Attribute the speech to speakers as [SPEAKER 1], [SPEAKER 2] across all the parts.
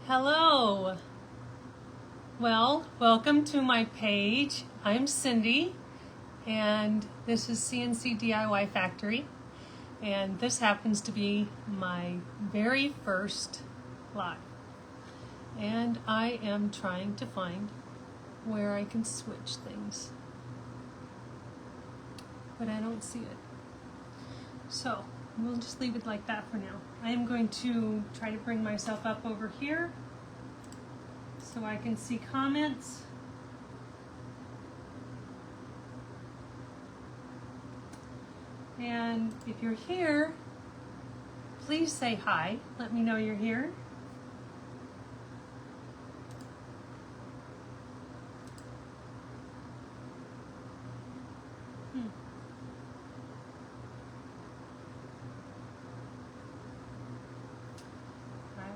[SPEAKER 1] Hello. Well, welcome to my page. I'm Cindy, and this is CnC DIY Factory, and this happens to be my very first live. And I am trying to find where I can switch things, but I don't see it. So we'll just leave it like that for now. I am going to try to bring myself up over here so I can see comments. And if you're here, please say hi. Let me know you're here.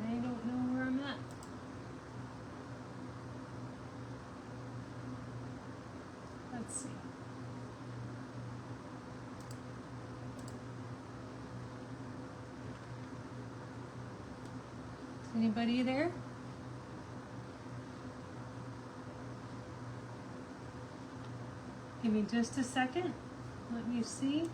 [SPEAKER 1] I don't know where I'm at. Let's see. Is anybody there? Give me just a second. Let me see.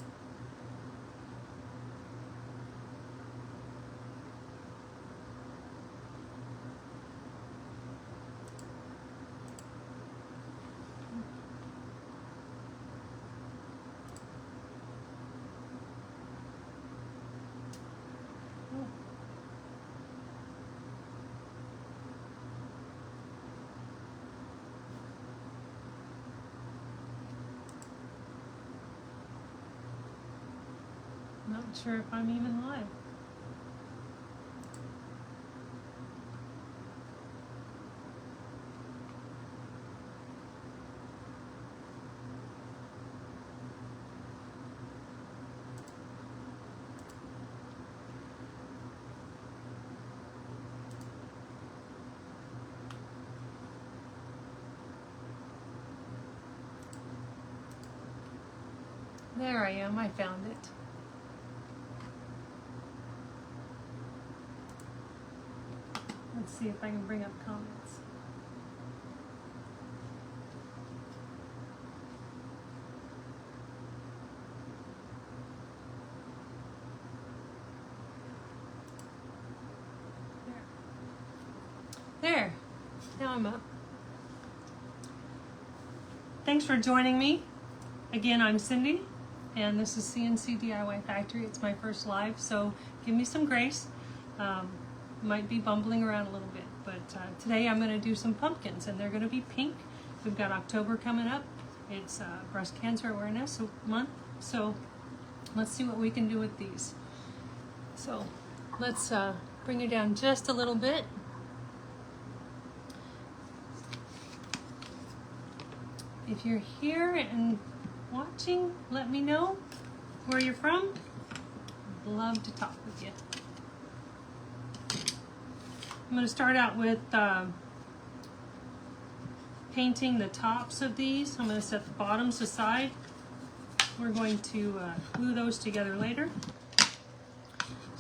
[SPEAKER 1] Not sure if I'm even live. There I am, I found it. Let's see if I can bring up comments. There. Now I'm up. Thanks for joining me. Again, I'm Cindy, and this is CnC DIY Factory. It's my first live, so give me some grace. Might be bumbling around a little bit, but today I'm going to do some pumpkins, and they're going to be pink. We've got October coming up. It's Breast Cancer Awareness Month, so let's see what we can do with these. So let's bring it down just a little bit. If you're here and watching, let me know where you're from. I'd love to talk with you. I'm going to start out with painting the tops of these. I'm going to set the bottoms aside. We're going to glue those together later.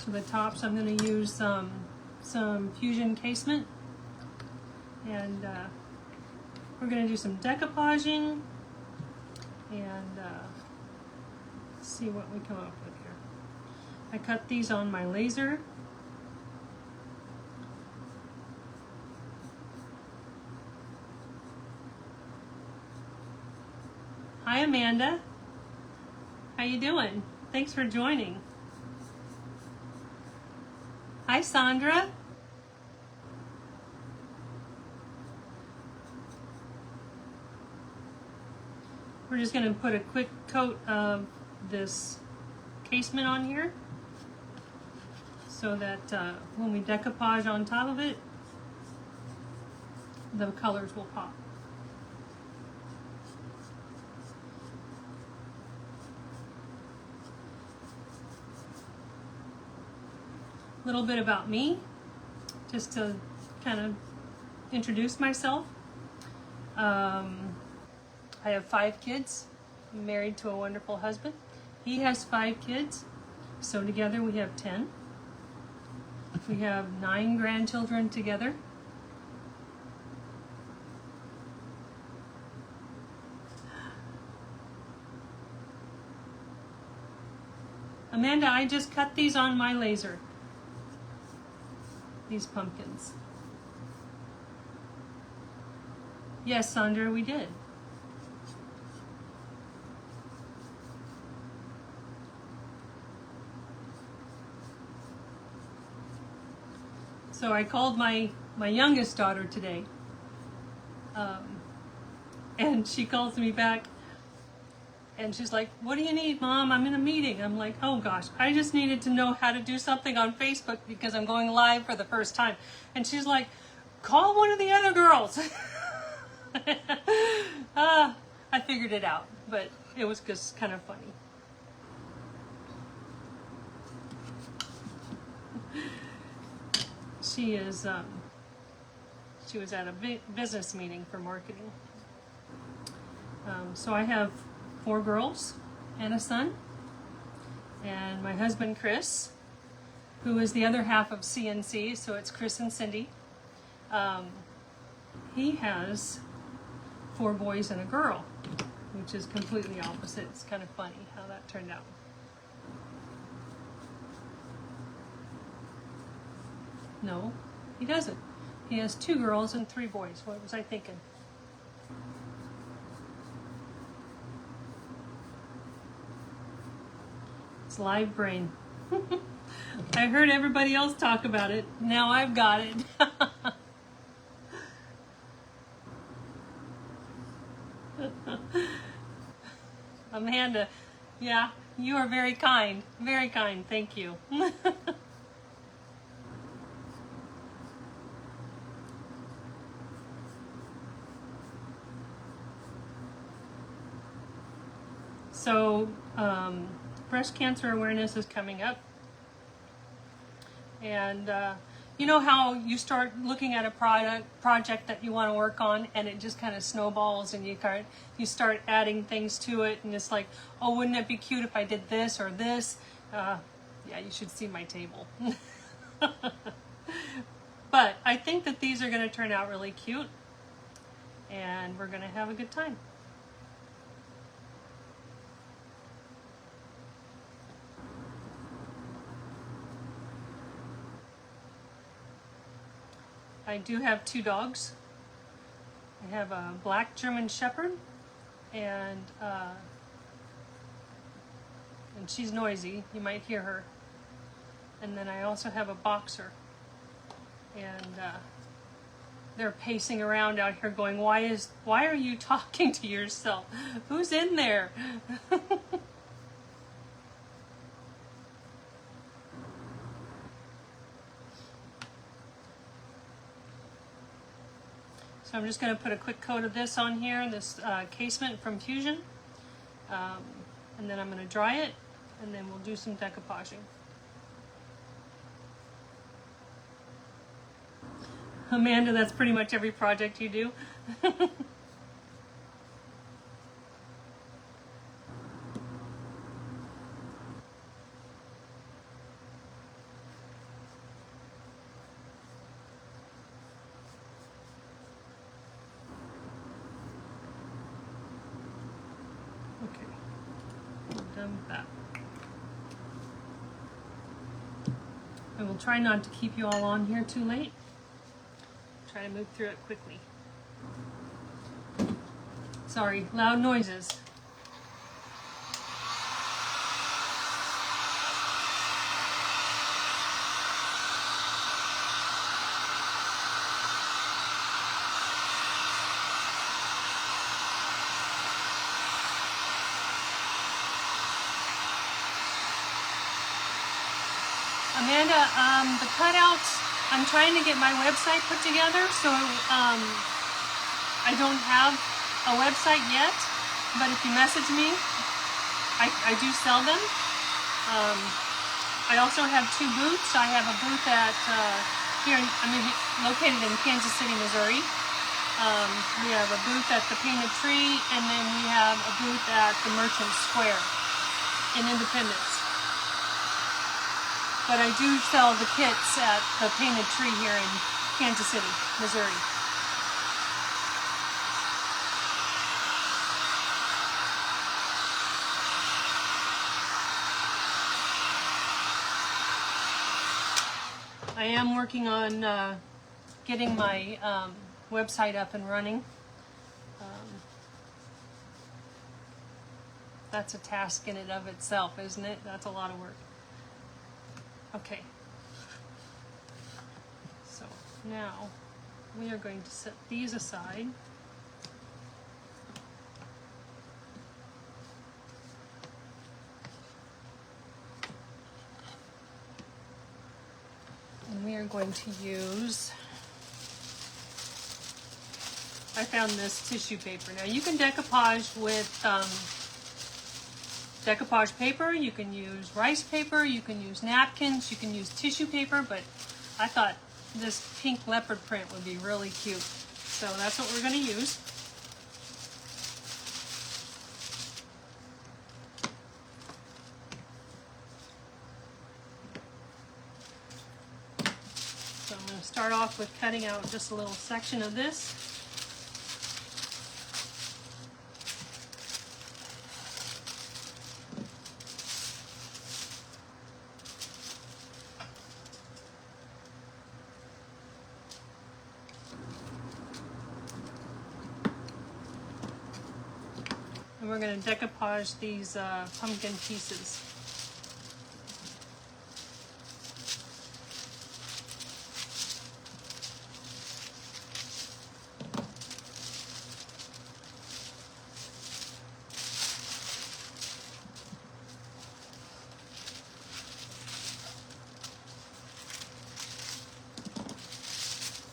[SPEAKER 1] So the tops, I'm going to use some fusion casement, and we're going to do some decoupaging and see what we come up with here. I cut these on my laser. Hi Amanda, how you doing? Thanks for joining. Hi Sandra. We're just going to put a quick coat of this casement on here so that when we decoupage on top of it, the colors will pop. A little bit about me, just to kind of introduce myself. I have 5 kids. I'm married to a wonderful husband. He has 5 kids, so together we have 10. We have 9 grandchildren together. Amanda, I just cut these on my laser. These pumpkins. Yes, Sandra, we did. So I called my youngest daughter today, and she calls me back, and she's like, "What do you need, Mom? I'm in a meeting." I'm like, "Oh gosh, I just needed to know how to do something on Facebook because I'm going live for the first time." And she's like, "Call one of the other girls." I figured it out, but it was just kind of funny. She was at a business meeting for marketing. So I have 4 girls and a son, and my husband Chris, who is the other half of CnC, so it's Chris and Cindy. He has 4 boys and a girl, which is completely opposite. It's kind of funny how that turned out. No, he doesn't. He has 2 girls and 3 boys. What was I thinking? It's live brain. I heard everybody else talk about it. Now I've got it. Amanda, yeah, you are very kind. Very kind. Thank you. So, breast cancer awareness is coming up. And you know how you start looking at a project that you want to work on, and it just kind of snowballs, and you start adding things to it, and it's like, oh, wouldn't it be cute if I did this or this? Yeah, you should see my table. But I think that these are going to turn out really cute, and we're going to have a good time. I do have 2 dogs. I have a black German Shepherd, and she's noisy. You might hear her. And then I also have a boxer, and they're pacing around out here, going, "Why are you talking to yourself? Who's in there?" So I'm just going to put a quick coat of this on here, this casement from Fusion, and then I'm going to dry it, and then we'll do some decoupaging. Amanda, that's pretty much every project you do. That. I will try not to keep you all on here too late. Try to move through it quickly. Sorry, loud noises. Amanda, the cutouts, I'm trying to get my website put together, so I don't have a website yet, but if you message me, I do sell them. I also have 2 booths. I have a booth at, I'm located in Kansas City, Missouri. We have a booth at the Painted Tree, and then we have a booth at the Merchant Square in Independence. but I do sell the kits at the Painted Tree here in Kansas City, Missouri. I am working on getting my website up and running. That's a task in and of itself, isn't it? That's a lot of work. Okay. So now we are going to set these aside. And we are going to use, I found this tissue paper. Now you can decoupage with decoupage paper, you can use rice paper, you can use napkins, you can use tissue paper, but I thought this pink leopard print would be really cute. So that's what we're going to use. So I'm going to start off with cutting out just a little section of this. And we're going to decoupage these pumpkin pieces.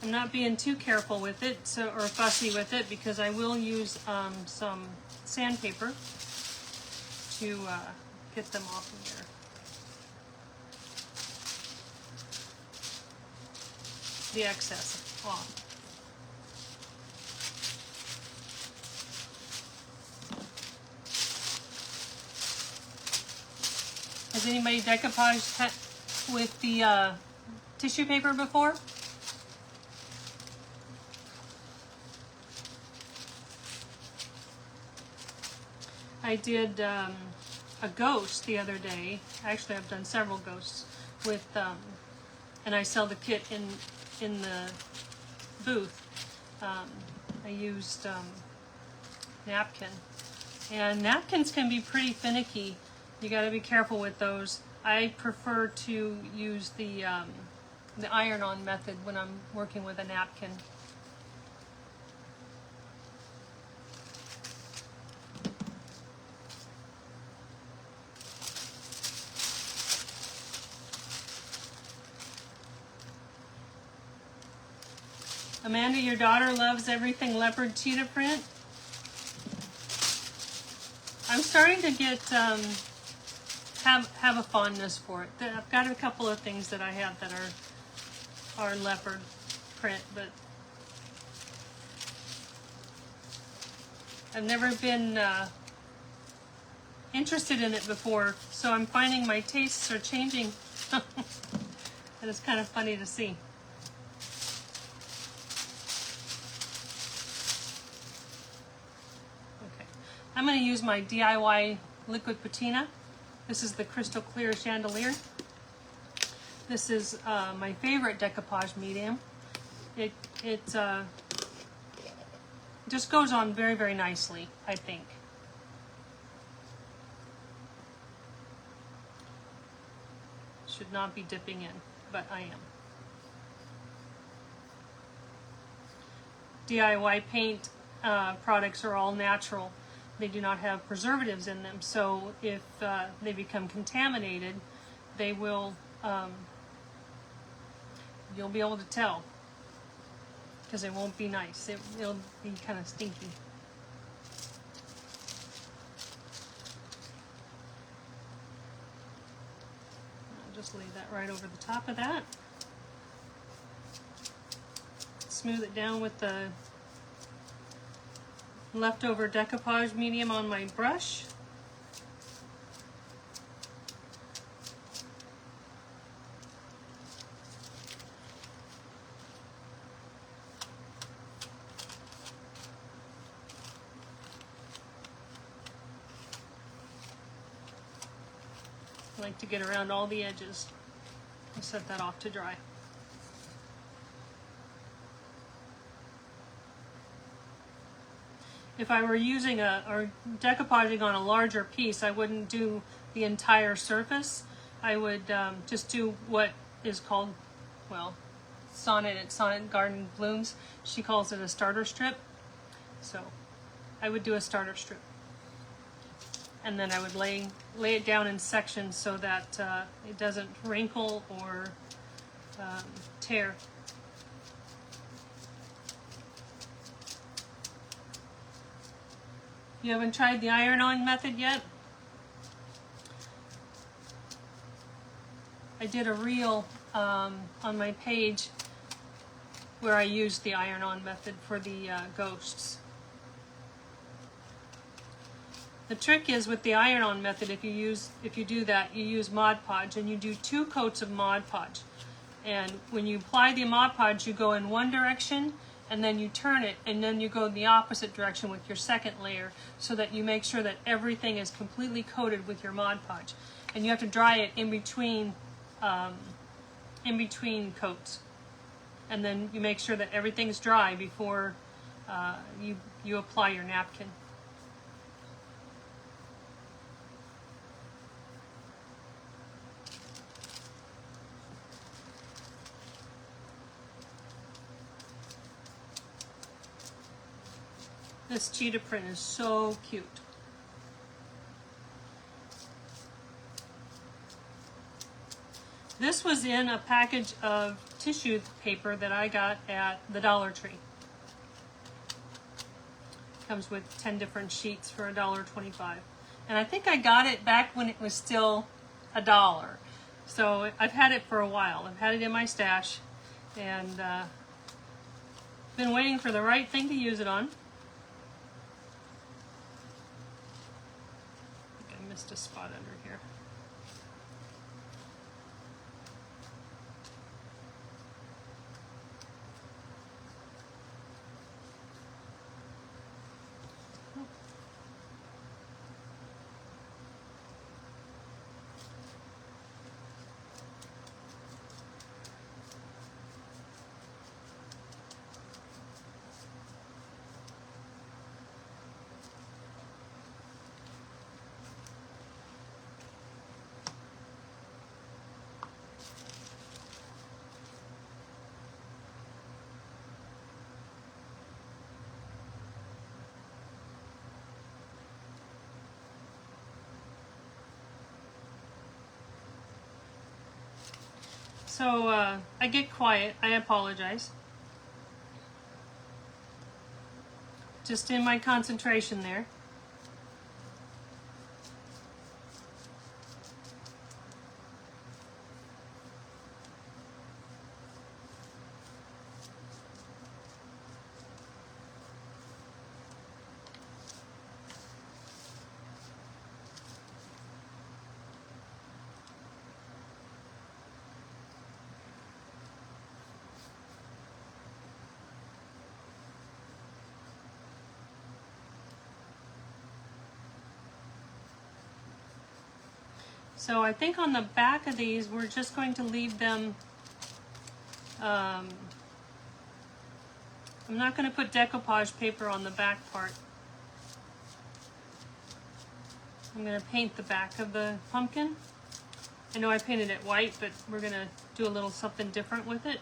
[SPEAKER 1] I'm not being too careful with it, or fussy with it, because I will use some sandpaper to get them off of there. The excess off. Has anybody decoupaged with the tissue paper before? I did a ghost the other day. Actually, I've done several ghosts with, and I sell the kit in the booth. I used napkin, and napkins can be pretty finicky. You got to be careful with those. I prefer to use the iron-on method when I'm working with a napkin. Amanda, your daughter loves everything leopard cheetah print. I'm starting to get have a fondness for it. I've got a couple of things that I have that are leopard print, but I've never been interested in it before. So I'm finding my tastes are changing, and it's kind of funny to see. I'm going to use my DIY liquid patina. This is the crystal clear chandelier. This is my favorite decoupage medium. It just goes on very, very nicely, I think. Should not be dipping in, but I am. DIY paint products are all natural. They do not have preservatives in them, so if they become contaminated, they will, you'll be able to tell, because it won't be nice. It'll be kind of stinky. I'll just lay that right over the top of that. Smooth it down with the leftover decoupage medium on my brush. I like to get around all the edges. I'll set that off to dry. If I were using or decoupaging on a larger piece, I wouldn't do the entire surface. I would just do what is called, well, Sonnet at Sonnet Garden Blooms, she calls it a starter strip. So I would do a starter strip. And then I would lay it down in sections so that it doesn't wrinkle or tear. You haven't tried the iron-on method yet? I did a reel on my page where I used the iron-on method for the ghosts. The trick is with the iron-on method, if you do that, you use Mod Podge, and you do 2 coats of Mod Podge. And when you apply the Mod Podge, you go in one direction, and then you turn it, and then you go in the opposite direction with your second layer, so that you make sure that everything is completely coated with your Mod Podge. And you have to dry it in between coats. And then you make sure that everything's dry before you apply your napkin. This cheetah print is so cute. This was in a package of tissue paper that I got at the Dollar Tree. Comes with 10 different sheets for $1.25. And I think I got it back when it was still $1. So I've had it for a while. I've had it in my stash, and been waiting for the right thing to use it on. Missed a spot under here. So I get quiet, I apologize. Just in my concentration there. So I think on the back of these, we're just going to leave them, I'm not going to put decoupage paper on the back part. I'm going to paint the back of the pumpkin. I know I painted it white, but we're going to do a little something different with it.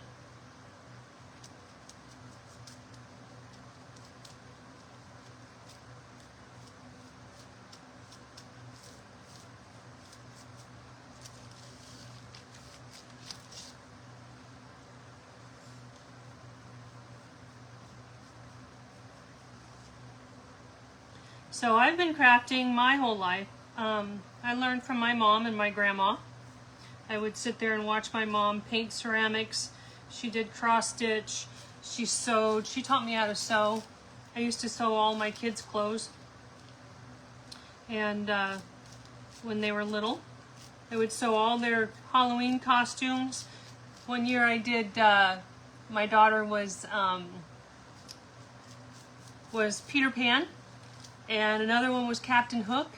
[SPEAKER 1] So I've been crafting my whole life. I learned from my mom and my grandma. I would sit there and watch my mom paint ceramics. She did cross stitch. She sewed. She taught me how to sew. I used to sew all my kids' clothes. And when they were little, I would sew all their Halloween costumes. One year I did, my daughter was Peter Pan. And another one was Captain Hook.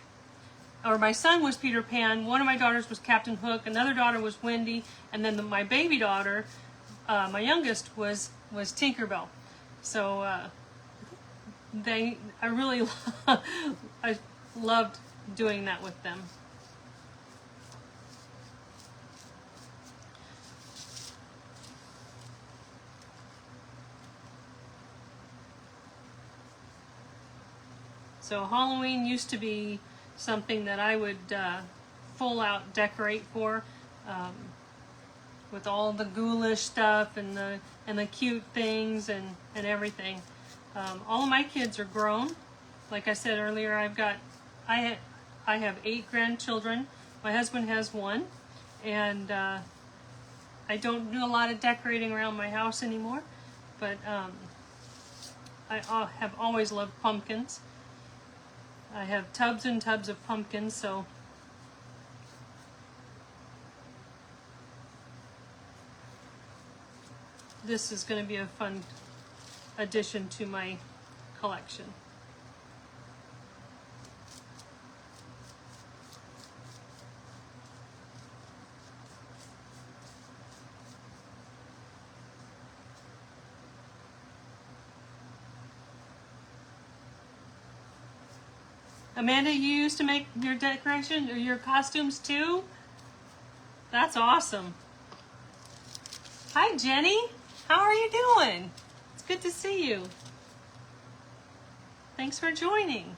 [SPEAKER 1] or my son was Peter Pan, one of my daughters was Captain Hook, another daughter was Wendy, and then my baby daughter, my youngest, was Tinkerbell. So I really I loved doing that with them. So Halloween used to be something that I would full out decorate for, with all the ghoulish stuff and the cute things and everything. All of my kids are grown. Like I said earlier, I have 8 grandchildren. My husband has 1, and I don't do a lot of decorating around my house anymore. But I have always loved pumpkins. I have tubs and tubs of pumpkins, so this is going to be a fun addition to my collection. Amanda, you used to make your decoration or your costumes too? That's awesome. Hi, Jenny. How are you doing? It's good to see you. Thanks for joining.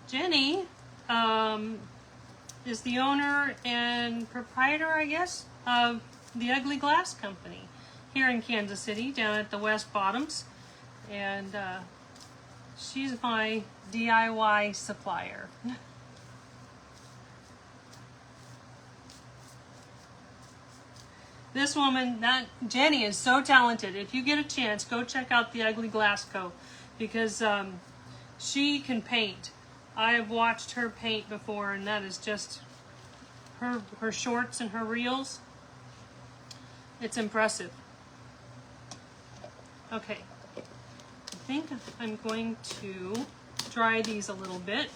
[SPEAKER 1] Jenny is the owner and proprietor, I guess, of the Ugly Glass Company here in Kansas City, down at the West Bottoms. And she's my DIY supplier. This woman, Jenny, is so talented. If you get a chance, go check out the Ugly Glass Co. because she can paint. I've watched her paint before, and that is just her shorts and her reels. It's impressive. Okay, I think I'm going to dry these a little bit,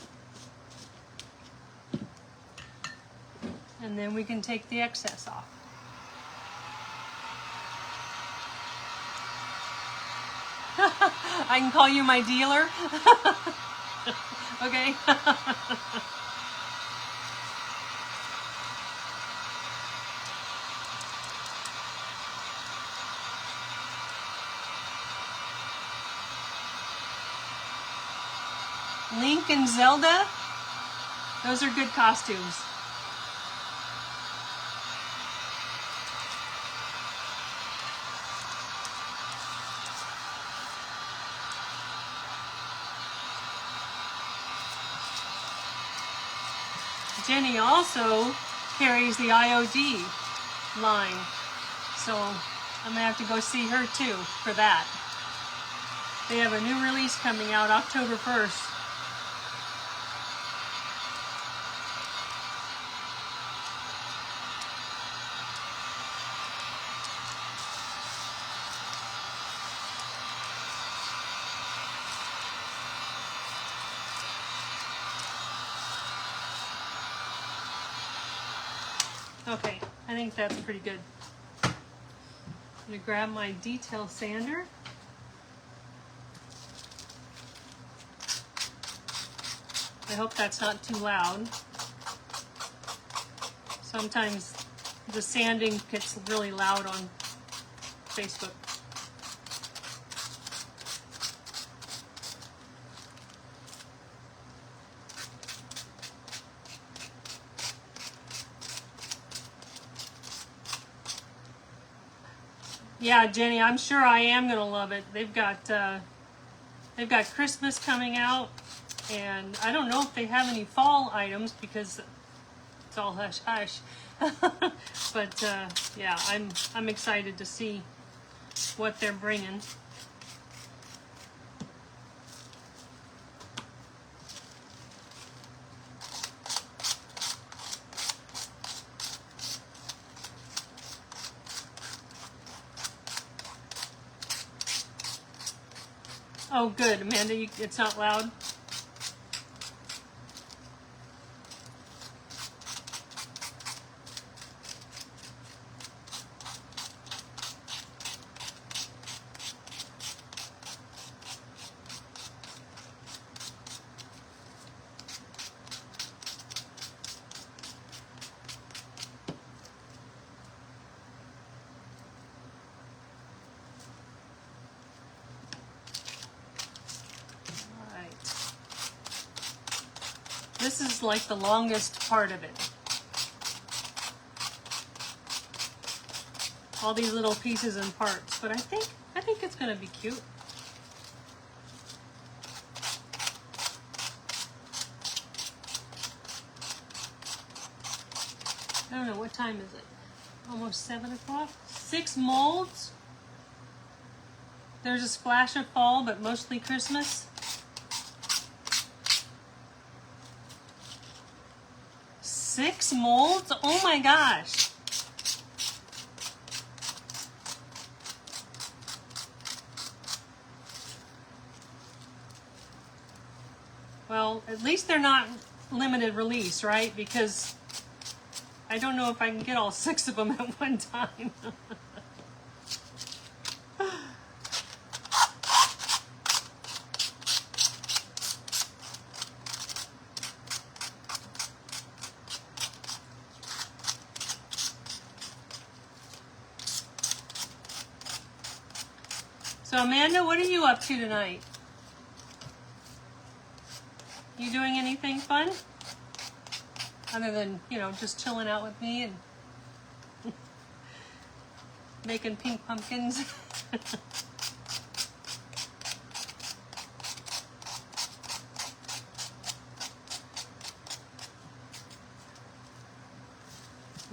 [SPEAKER 1] and then we can take the excess off. I can call you my dealer. Okay. Link and Zelda, those are good costumes. Jenny also carries the IOD line, so I'm gonna have to go see her too for that. They have a new release coming out October 1st. Okay, I think that's pretty good. I'm gonna grab my detail sander. I hope that's not too loud. Sometimes the sanding gets really loud on Facebook. Yeah, Jenny, I'm sure I am gonna love it. They've got Christmas coming out, and I don't know if they have any fall items because it's all hush hush. But yeah, I'm excited to see what they're bringing. Oh, good, Amanda. It's not loud. This is like the longest part of it. All these little pieces and parts, but I think it's going to be cute. I don't know, what time is it? Almost 7 o'clock? 6 molds. There's a splash of fall, but mostly Christmas. 6 molds? Oh my gosh. Well, at least they're not limited release, right? Because I don't know if I can get all 6 of them at one time. So Amanda, what are you up to tonight? You doing anything fun? Other than, you know, just chilling out with me and making pink pumpkins.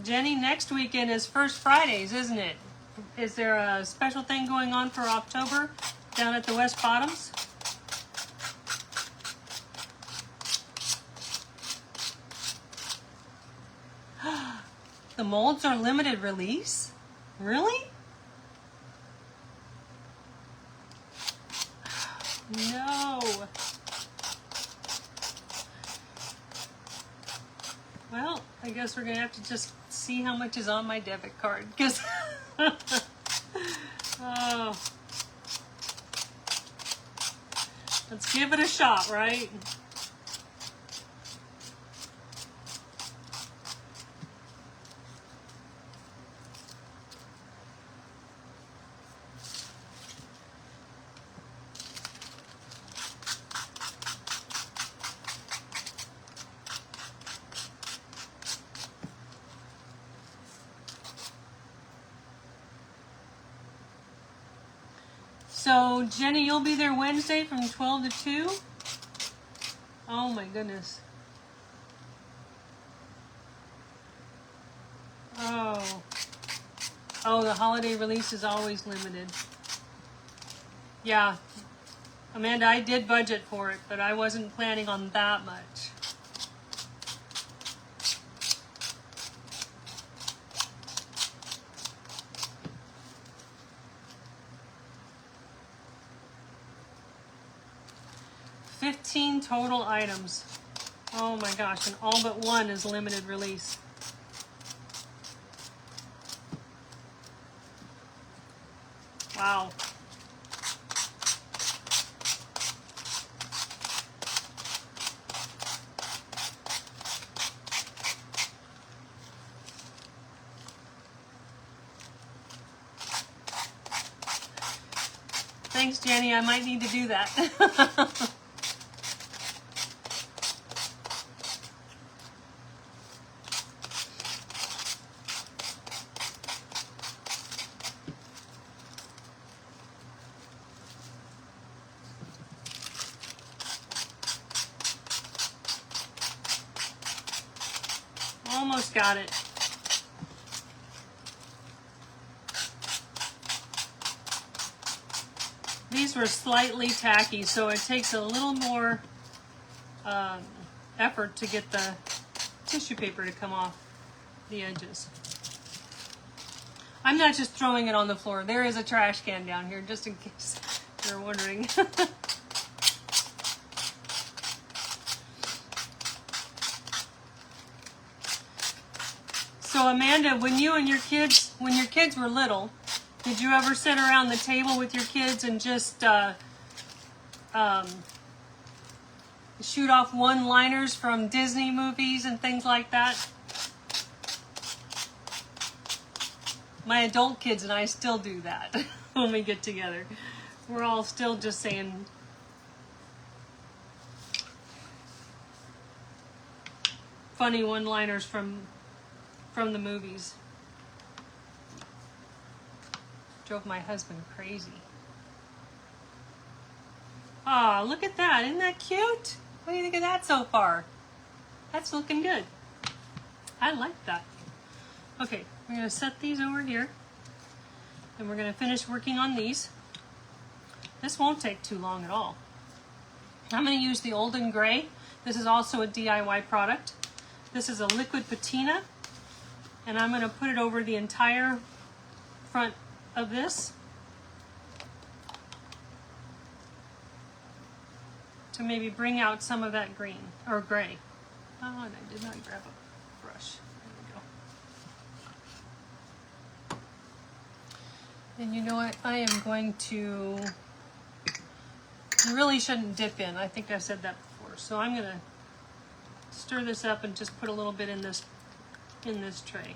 [SPEAKER 1] Jenny, next weekend is First Fridays, isn't it? Is there a special thing going on for October down at the West Bottoms? The molds are limited release? Really? No. Well, I guess we're going to have to just see how much is on my debit card. Because, oh. Let's give it a shot, right? So, Jenny, you'll be there Wednesday from 12 to 2? Oh my goodness. Oh. Oh, the holiday release is always limited. Yeah. Amanda, I did budget for it, but I wasn't planning on that much. Total items. Oh my gosh, and all but one is limited release. Wow. Thanks, Jenny. I might need to do that. Almost got it. These were slightly tacky, so it takes a little more effort to get the tissue paper to come off the edges. I'm not just throwing it on the floor. There is a trash can down here, just in case you're wondering. So Amanda, when your kids were little, did you ever sit around the table with your kids and just shoot off one-liners from Disney movies and things like that? My adult kids and I still do that when we get together. We're all still just saying funny one-liners from the movies. Drove my husband crazy. Ah, look at that. Isn't that cute? What do you think of that so far? That's looking good. I like that. Okay, we're going to set these over here. And we're going to finish working on these. This won't take too long at all. I'm going to use the Olden Gray. This is also a DIY product. This is a liquid patina. And I'm going to put it over the entire front of this to maybe bring out some of that green or gray. Oh, and I did not grab a brush. There we go. And you know what? I am going to, you really shouldn't dip in. I think I said that before. So I'm going to stir this up and just put a little bit in this tray.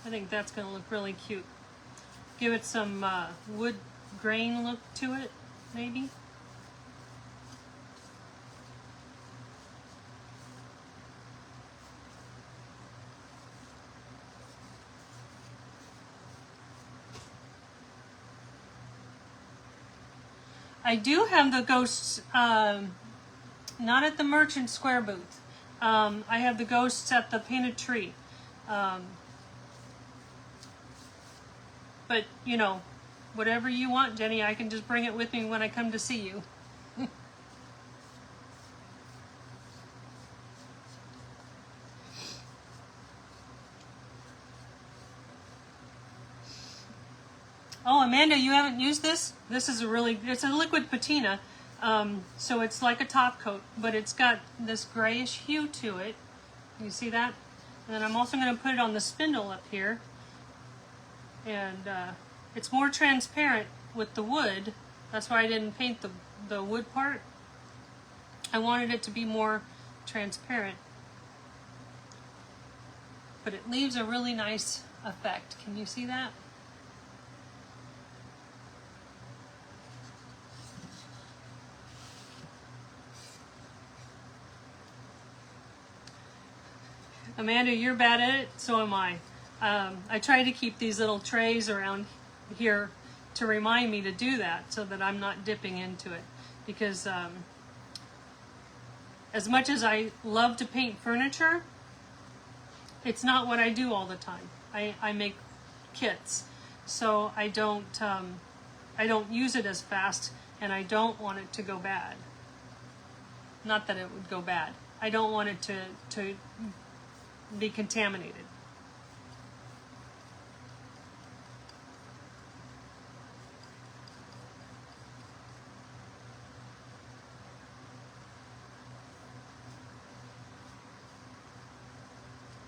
[SPEAKER 1] I think that's going to look really cute. Give it some wood grain look to it, maybe. I do have the ghosts, not at the Merchant Square booth. I have the ghosts at the Painted Tree. But, you know, whatever you want, Jenny, I can just bring it with me when I come to see you. Oh, Amanda, you haven't used this? This is it's a liquid patina. So it's like a top coat, but it's got this grayish hue to it. You see that? And then I'm also going to put it on the spindle up here. And it's more transparent with the wood. That's why I didn't paint the wood part. I wanted it to be more transparent. But it leaves a really nice effect. Can you see that? Amanda, you're bad at it, so am I. I try to keep these little trays around here to remind me to do that so that I'm not dipping into it. Because as much as I love to paint furniture, it's not what I do all the time. I make kits, so I don't use it as fast, and I don't want it to go bad. Not that it would go bad. I don't want it to be contaminated.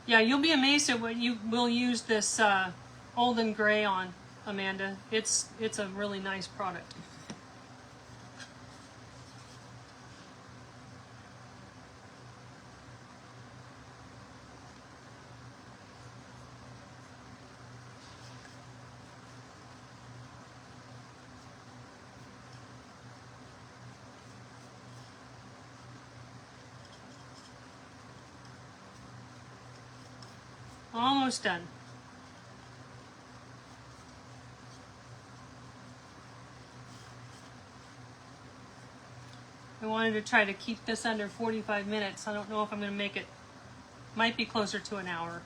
[SPEAKER 1] Yeah, you'll be amazed at what you will use this Olden Gray on, Amanda. It's a really nice product. Almost done. I wanted to try to keep this under 45 minutes. I don't know if I'm going to make it. Might be closer to an hour.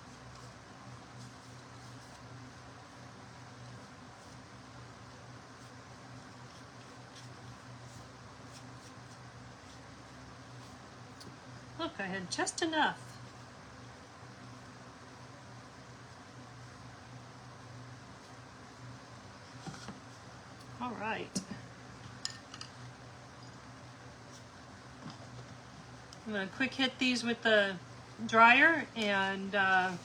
[SPEAKER 1] Look, I had just enough. All right. I'm going to quick hit these with the dryer and then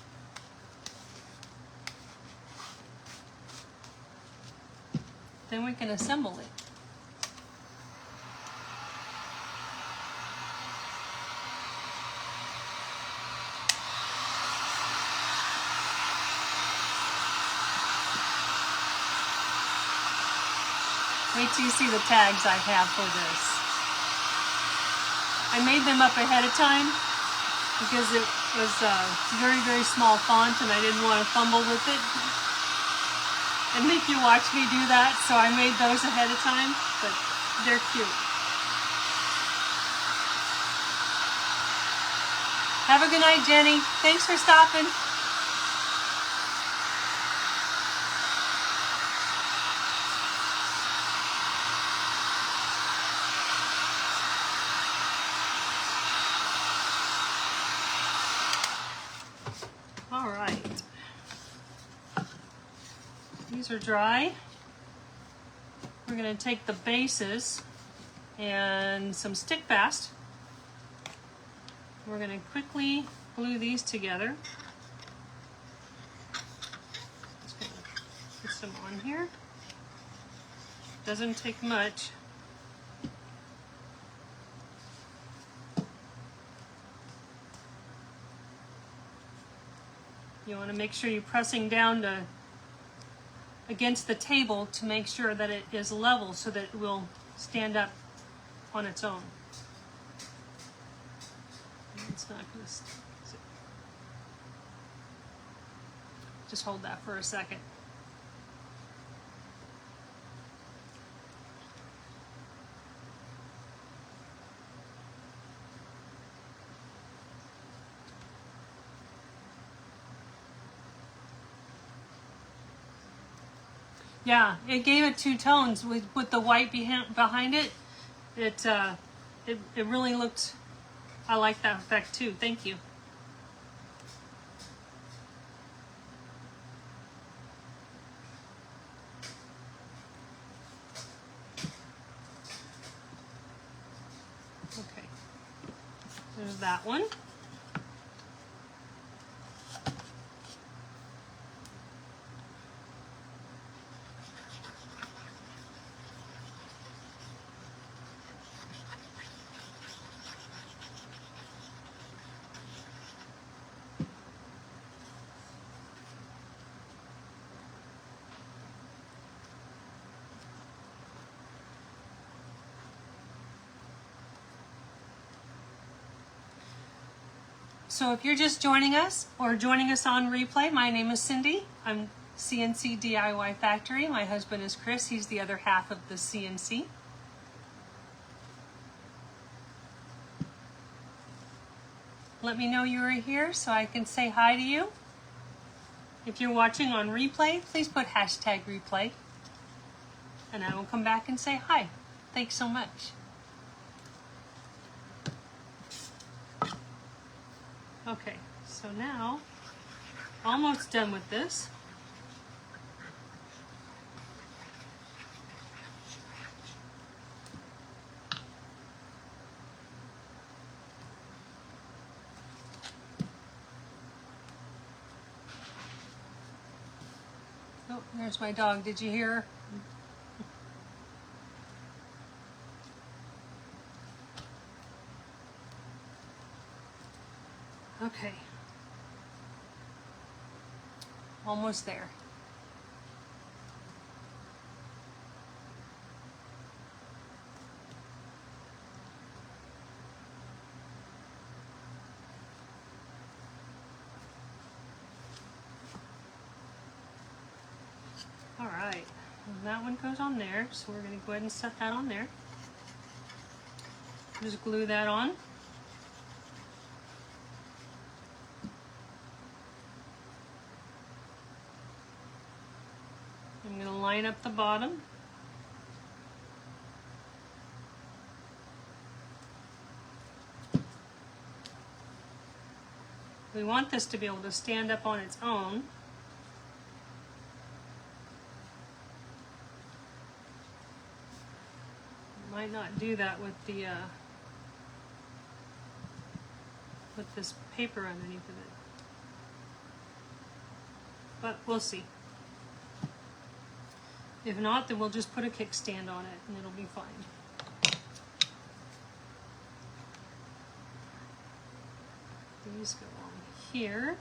[SPEAKER 1] we can assemble it. Wait till you see the tags I have for this. I made them up ahead of time because it was very, very small font and I didn't want to fumble with it and make you watch me do that, so I made those ahead of time, but they're cute. Have a good night, Jenny. Thanks for stopping. All right. These are dry. We're going to take the bases and some stick fast. We're going to quickly glue these together. Just going to put some on here. Doesn't take much. You want to make sure you're pressing down against the table to make sure that it is level so that it will stand up on its own. It's not going to stick. Just hold that for a second. Yeah, it gave it two tones with the white behind it. It really looked. I like that effect too. Thank you. Okay, there's that one. So if you're just joining us or joining us on replay, my name is Cindy. I'm CNC DIY Factory. My husband is Chris. He's the other half of the CNC. Let me know you are here so I can say hi to you. If you're watching on replay, please put hashtag replay. And I will come back and say hi. Thanks so much. Okay, so now, almost done with this. Oh, there's my dog. Did you hear her? Okay. Almost there. All right, and that one goes on there, so we're going to go ahead and set that on there. Just glue that on. I'm going to line up the bottom. We want this to be able to stand up on its own. Might not do that with the with this paper underneath of it, but we'll see. If not, then we'll just put a kickstand on it and it'll be fine. These go on here.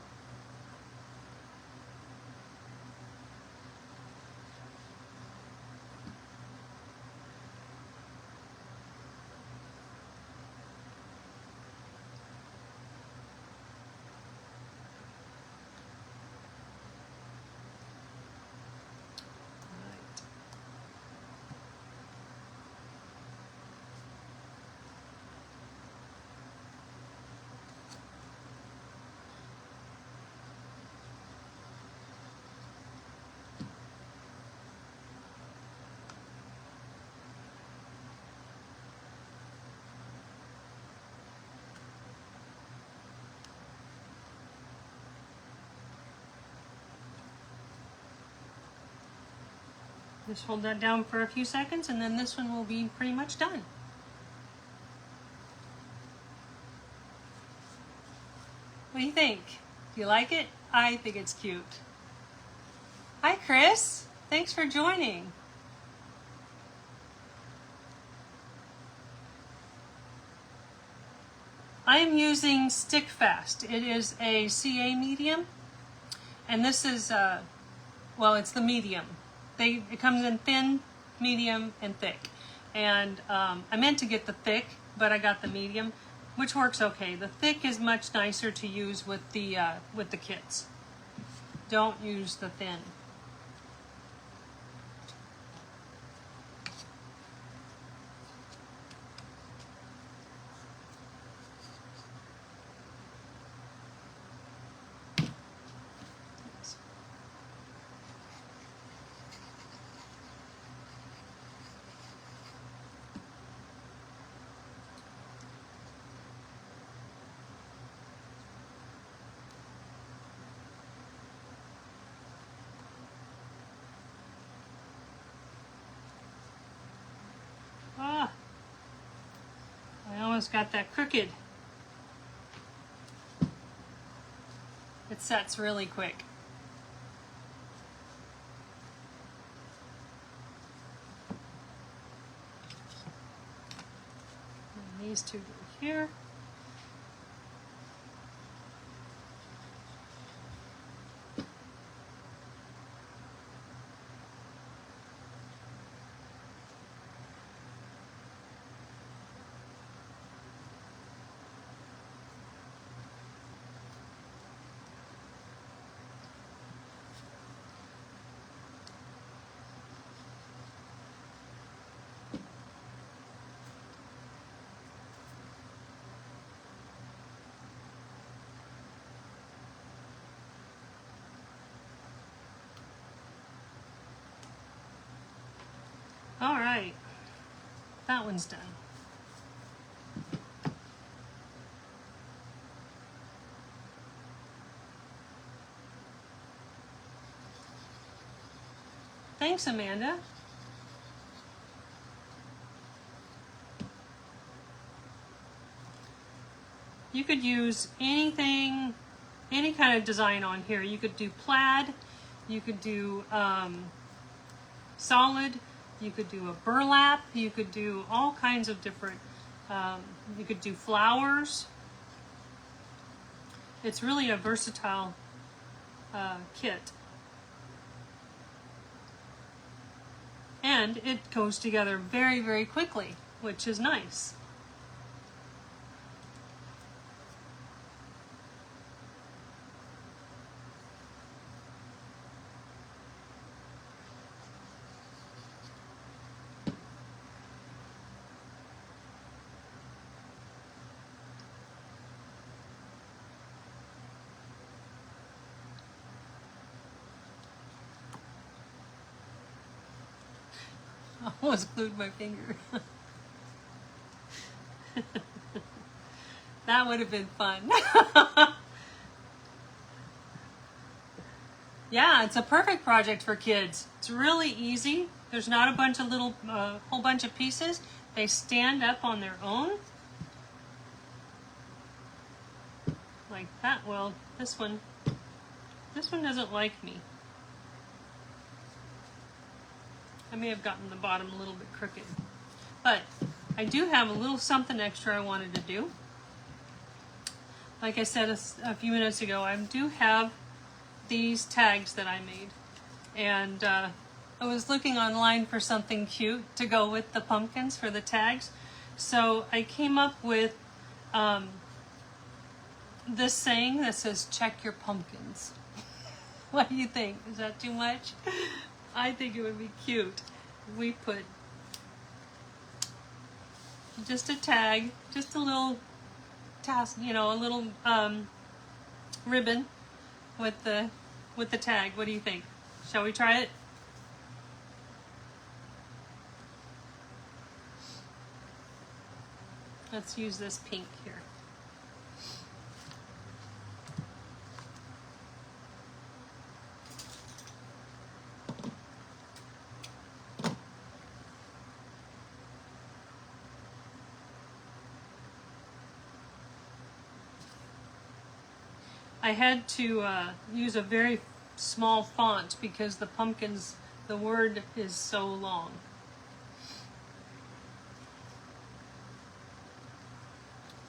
[SPEAKER 1] Just hold that down for a few seconds and then this one will be pretty much done. What do you think? Do you like it? I think it's cute. Hi Chris, thanks for joining. I am using Stick Fast. It is a CA medium and this is, well, it's the medium. It comes in thin, medium, and thick. And I meant to get the thick, but I got the medium, which works okay. The thick is much nicer to use with the kits. Don't use the thin. Ah, I almost got that crooked. It sets really quick. And these two go here. All right, that one's done. Thanks, Amanda. You could use anything, any kind of design on here. You could do plaid, you could do solid, you could do a burlap, you could do all kinds of different, you could do flowers. It's really a versatile kit. And it goes together very, very quickly, which is nice. I almost glued my finger. That would have been fun. Yeah, it's a perfect project for kids. It's really easy. There's not a bunch of little, whole bunch of pieces. They stand up on their own. Like that. Well, this one doesn't like me. I may have gotten the bottom a little bit crooked. But I do have a little something extra I wanted to do. Like I said a few minutes ago, I do have these tags that I made. And I was looking online for something cute to go with the pumpkins for the tags. So I came up with this saying that says, check your pumpkins. What do you think? Is that too much? I think it would be cute. We put just a tag, just a little task, you know, a little ribbon with the tag. What do you think? Shall we try it? Let's use this pink here. I had to use a very small font because the pumpkins, the word is so long.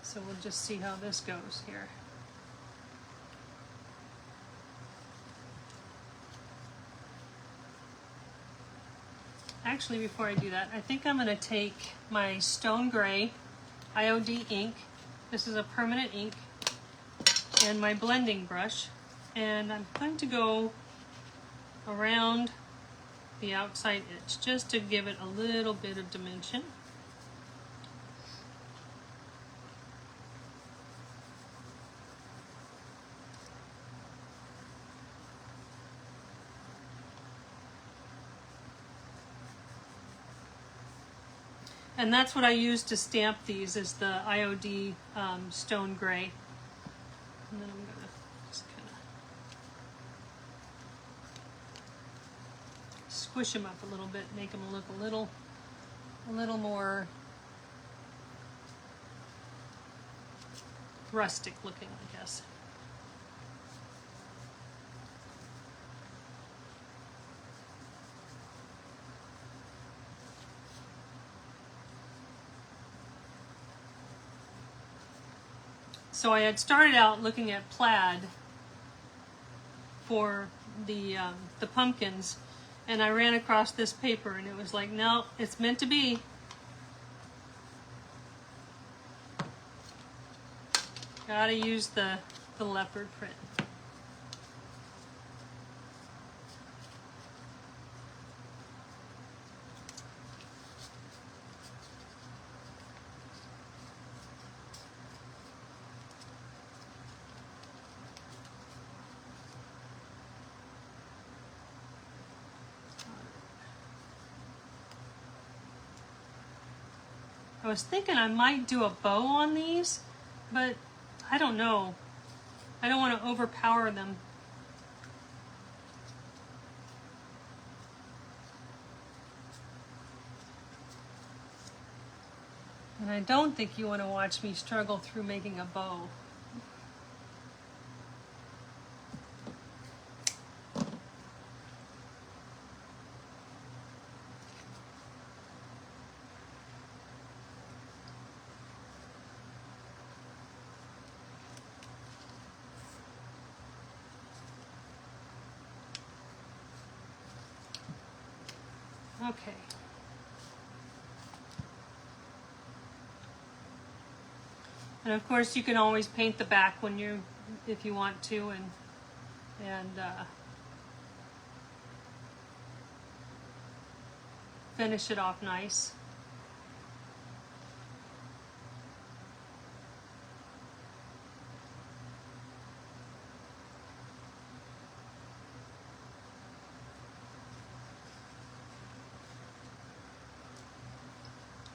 [SPEAKER 1] So we'll just see how this goes here. Actually, before I do that, I think I'm going to take my Stone Gray IOD ink. This is a permanent ink. And my blending brush, and I'm going to go around the outside edge just to give it a little bit of dimension. And that's what I use to stamp these, is the IOD Stone Gray. And then I'm going to just kind of squish them up a little bit, make them look a little more rustic looking, I guess. So I had started out looking at plaid for the pumpkins, and I ran across this paper, and it was like, no, it's meant to be. Gotta use the leopard print. I was thinking I might do a bow on these, but I don't know. I don't want to overpower them. And I don't think you want to watch me struggle through making a bow. Okay. And of course you can always paint the back when if you want to, and finish it off nice.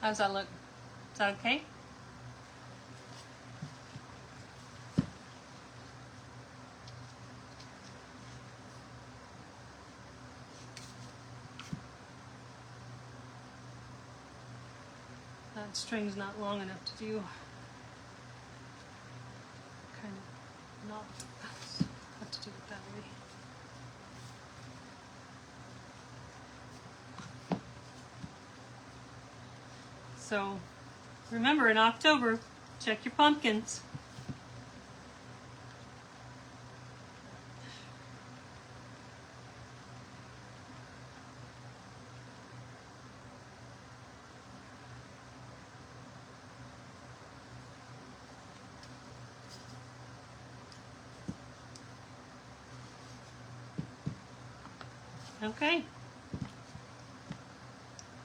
[SPEAKER 1] How's that look? Is that okay? that string's not long enough to do. Kind of not have to do it that way. So remember, in October, check your pumpkins. Okay.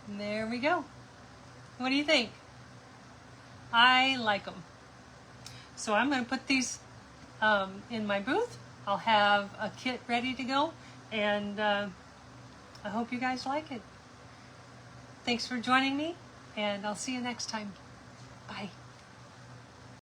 [SPEAKER 1] There we go. What do you think? I like them. So I'm going to put these in my booth. I'll have a kit ready to go, and I hope you guys like it. Thanks for joining me, and I'll see you next time. Bye.